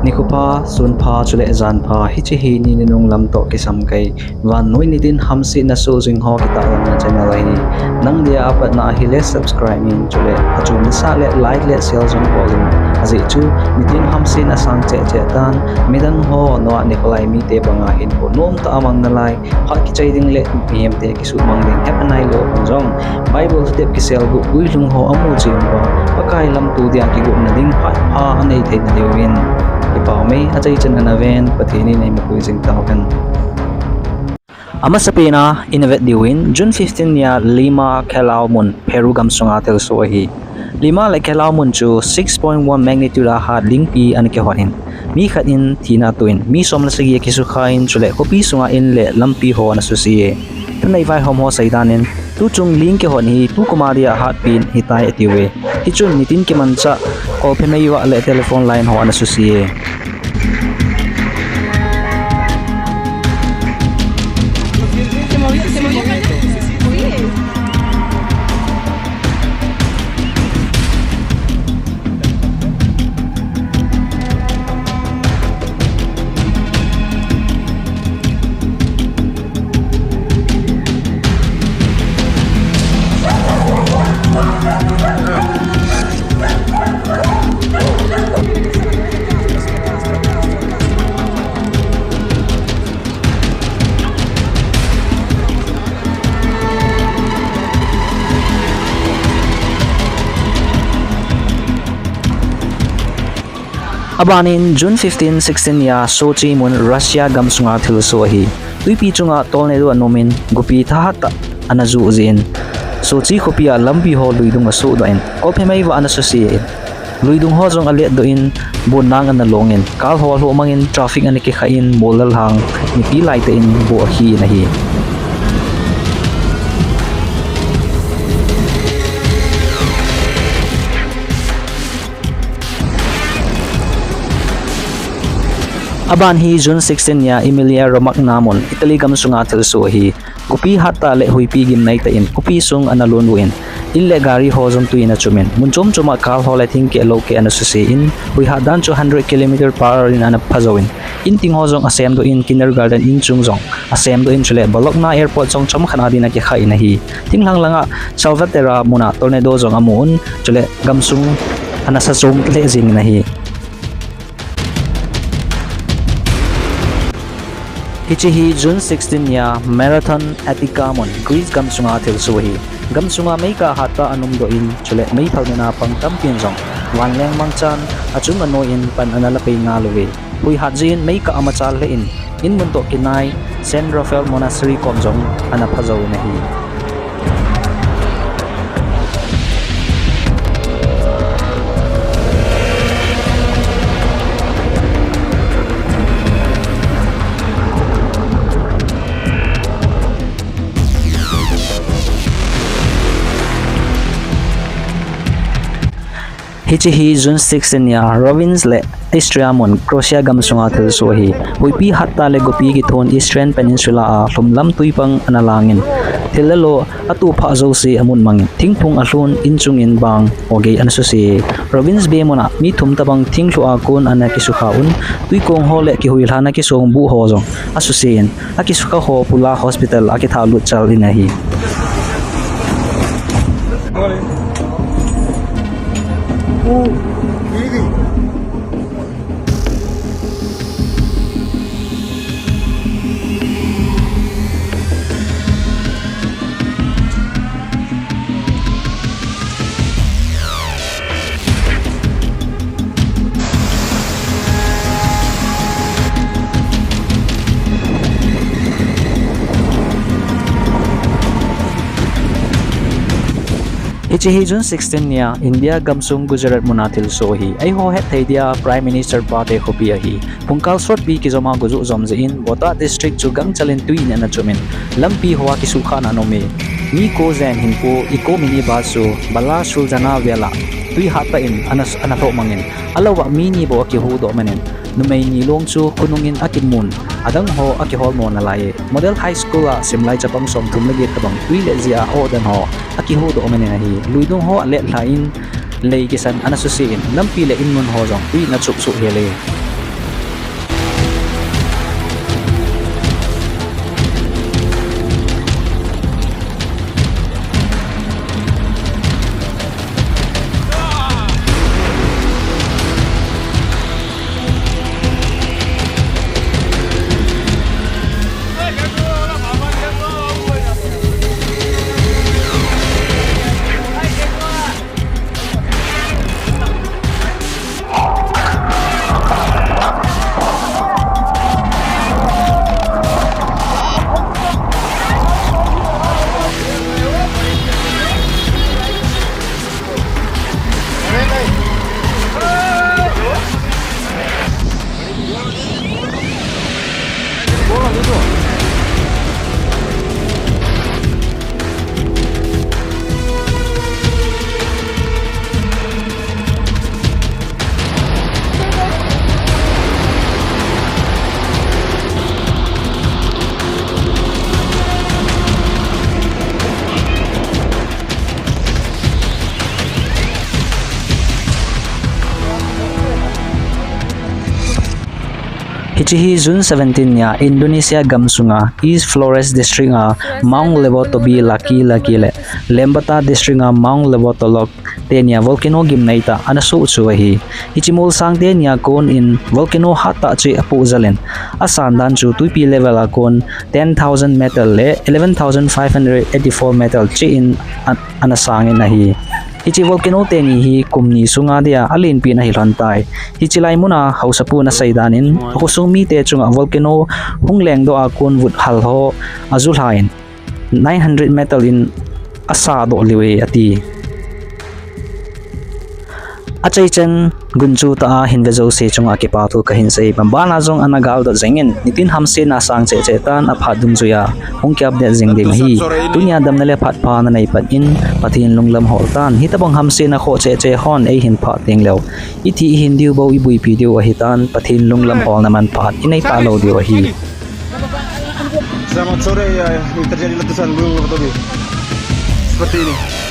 Nikupa sunpa chule zanpa hichihi ni ninung lamto kisamkay Vannoi nitin hamsetna so jingho kita alam na channel hi nang dia apat na ahile subscribe min chule achum sa le like le share jong polling aseijuite nitin hamsetna sang che tan midan ho no nikolai mi te banga hin ko nom ta amang nalai phat kichai ding le pm te kisu mang ding hapanai lo jong bible step kisel gu uilung ho amu jingho pakai lam tu dia ki gu na ding phat pha anei the na dewin ipaw may achaina na event patini na imukuising tawkan ama sa pina inevet diwin June 15 ya 5 kelaw mun Peru gamsunga thilse hi 5 le kelaw mun chu 6.1 magnitude ha lingpi an ke hoin mi khatin thina tuin mi somla sagi kisukhain chule kopi sunga in le lampi ho na susie tunai vai hom ho saidanin tu chung ling ke hon hi tu kumaria hat pin hitai atiwe hichun nitin ke mancha ko phemei wa le telephone line ho na susie abanin June 15 16 ya Sochi mun Russia gamsunga thilse hi tuipi chunga tornado anomin gupi thahata anazu uzin Sochi khopia lampi ho luidung asu doin kophemai wa anasosi luidung ho jong alet doin bonang analongin kal ho lo mangin traffic anike khain molal hang nipi laite in bo hi nahi aban hi June 16 ya Emilia Romac namon Italy gamsunga thilse hi gupi hatta le huipi gim nai ta in gupi sung analon win ille gari ho jom tuina chumen munchom chuma kal ho le thing ke lo ke anasusi in hui hadan 100 km/h in ana phazowin in ting ho jong asem do in kindergarten in chung jong asem do in chule balokna airport jong chom khana dina ke khai na hi ting langa salvatera muna tornado jong amun chule gamsung anasa jom le jing na hi Hichihi June 16 ya marathon atikamon Greece gamsunga thilse hi gamsunga mai ka hata anum do in chule mai phalmena pang tampian jong wanleng mangchan achung ano in pan analapei nga lowe hui hajin mai ka amachal le in munto kinai Saint Raphael monastery komjong ana phajaw na hi Hichihi June 16 ya Rovins le Istriamon Croatia gamsunga thilse hi huipi hatta le gopi ki thon Eastern Peninsula a hlumlam tuipang analangin thilalo atu pha zo se amun mangin thingthung ahlun inchungin bang oge anasusi Rovins be mona mi thum tabang thinglu a kon ana kisukhaun tuikong ho le ki huilhana ki song bu ho jong asusin akisuka ho pula hospital akitha lut chal inahi Hichihi June 16 ya India gamsung Gujarat muna thilse hi ai ho het thaidia Prime Minister Pate khopia hi pungkal short bi ki joma guju zomje in Bota district chu gang chalen tuin na chumin lampi hoa ki sukha na nome mi ko zen hinpo iko mini basu bala suljana vela tui hata in anas anato mangin alawa mini bo ki hu do manen numei ni long chu kunungin akimun adang ho akihol mo na lai model high school a simlai chapang som thumlagi tabang tui le zia ho dan ho akihu do manen hi luidong ho le lain lei kisan anasusin lampi le inmun ho jong tui na chup su hele Hichihi June 17 nya Indonesia gamsunga East Flores District nga Maung Levotobi laki le Lembata District nga Maung Levotolok tenya volcano gimnaita anasu uchuahi Hichimul sang tenya kon in volcano hata chi apu zalen asandan chu tuipi level akon 10,000 meter le 11,584 meter chi in anasangin nahi Hichi volcano teni hi kumni sunga dia alin pi na hilantai hichilai muna hausapu na saidanin kusumi te chunga volcano hungleng do akun vut halho azulhain 900 meter in asado liwe ati achaichen gunchu ta hinvezo se chunga ki patu kahin sei bambana jong anagal do zengin nitin hamsetna sang che che tan aphadum zuya hongkyap de jing ding hi tunya dam na le phat pha na nei pat in pathin lunglam hol tan hitabang hamsetna kho che che hon ei hin phat ting lew ithi hindiu bo ibui video a hitan pathin lunglam hol na man phat inai pa lo dio hi Selamat sore ya, terjadi letusan gunung Levottobi seperti ini.